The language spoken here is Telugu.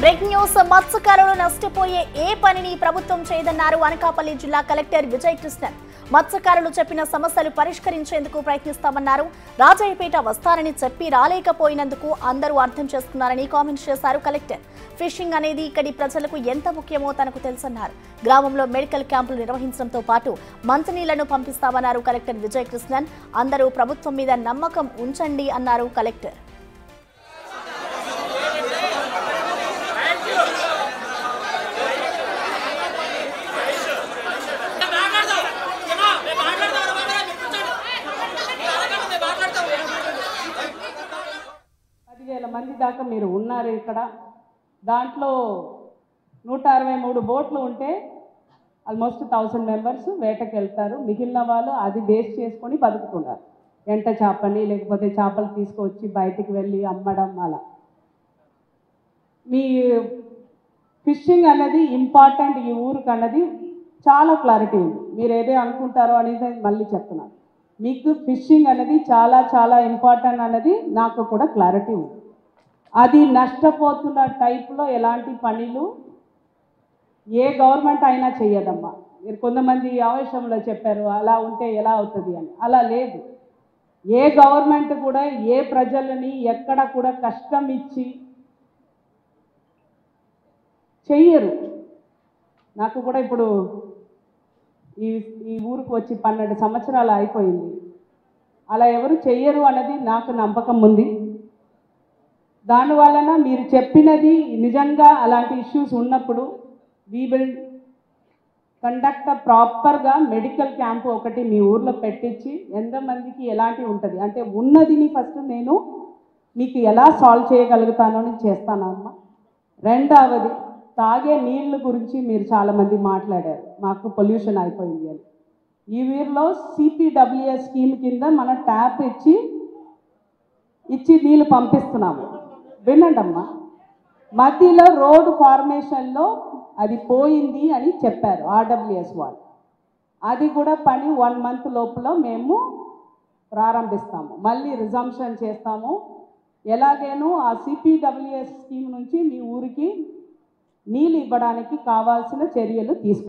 బ్రేకింగ్ న్యూస్ మత్స్యకారులు నష్టపోయే ఏ పనిని ప్రభుత్వం చేయదన్నారు అనకాపల్లి జిల్లా కలెక్టర్ విజయ్ కృష్ణన్. మత్స్యకారులు చెప్పిన సమస్యలు పరిష్కరించేందుకు ప్రయత్నిస్తామన్నారు. రాజయ్యపేట వస్తారని చెప్పి రాలేకపోయినందుకు అందరూ అర్థం చేసుకున్నారని కామెంట్స్ చేశారు కలెక్టర్. ఫిషింగ్ అనేది ఇక్కడి ప్రజలకు ఎంత ముఖ్యమో తనకు తెలుసన్నారు. గ్రామంలో మెడికల్ క్యాంపులు నిర్వహించడంతో పాటు మంచినీళ్లను పంపిస్తామన్నారు కలెక్టర్ విజయ్ కృష్ణన్. అందరూ ప్రభుత్వం మీద నమ్మకం ఉంచండి అన్నారు కలెక్టర్. మంది దాకా మీరు ఉన్నారు ఇక్కడ. దాంట్లో 163 బోట్లు ఉంటే ఆల్మోస్ట్ 1000 మెంబర్స్ వేటకి వెళ్తారు. మిగిలిన వాళ్ళు అది బేస్ చేసుకొని బతుకుతున్నారు. ఎంట చేపని లేకపోతే చేపలు తీసుకొచ్చి బయటికి వెళ్ళి అమ్మడం అలా. మీ ఫిషింగ్ అనేది ఇంపార్టెంట్ ఈ ఊరికి అన్నది చాలా క్లారిటీ ఉంది. మీరు ఏదో అనుకుంటారో అనేది మళ్ళీ చెప్తున్నాను. మీకు ఫిషింగ్ అనేది చాలా చాలా ఇంపార్టెంట్ అన్నది నాకు కూడా క్లారిటీ ఉంది. అది నష్టపోతున్న టైప్లో ఎలాంటి పనులు ఏ గవర్నమెంట్ అయినా చెయ్యదమ్మా. మీరు కొంతమంది ఆవేశంలో చెప్పారు అలా ఉంటే ఎలా అవుతుంది అని. అలా లేదు. ఏ గవర్నమెంట్ కూడా ఏ ప్రజలని ఎక్కడ కూడా కష్టం ఇచ్చి చెయ్యరు. నాకు కూడా ఇప్పుడు ఈ ఊరికి వచ్చి 12 సంవత్సరాలు అయిపోయింది. అలా ఎవరు చెయ్యరు అన్నది నాకు నమ్మకం ఉంది. దానివలన మీరు చెప్పినది నిజంగా అలాంటి ఇష్యూస్ ఉన్నప్పుడు వీ విల్ కండక్ట్ ప్రాపర్గా మెడికల్ క్యాంప్ ఒకటి మీ ఊర్లో పెట్టించి ఎంతమందికి ఎలాంటి ఉంటుంది అంటే ఉన్నదిని ఫస్ట్ నేను మీకు ఎలా సాల్వ్ చేయగలుగుతానో అని చేస్తానమ్మా. రెండవది తాగే నీళ్ళ గురించి మీరు చాలామంది మాట్లాడారు. మాకు పొల్యూషన్ అయిపోయింది అని. ఈ ఊరిలో సిపిడబ్ల్యూఎస్ స్కీమ్ కింద మనం ట్యాప్ ఇచ్చి నీళ్ళు పంపిస్తున్నాము. వినండి అమ్మా. మధ్యలో రోడ్ ఫార్మేషన్లో అది పోయింది అని చెప్పారు ఆర్డబ్ల్యూఎస్ వాళ్ళు. అది కూడా పని 1 మంత్ లోపల మేము ప్రారంభిస్తాము. మళ్ళీ రిజంప్షన్ చేస్తాము. ఎలాగైనా ఆ సిపిడబ్ల్యూఎస్ స్కీమ్ నుంచి మీ ఊరికి నీళ్ళు ఇవ్వడానికి కావాల్సిన చర్యలు తీసుకుంటాం.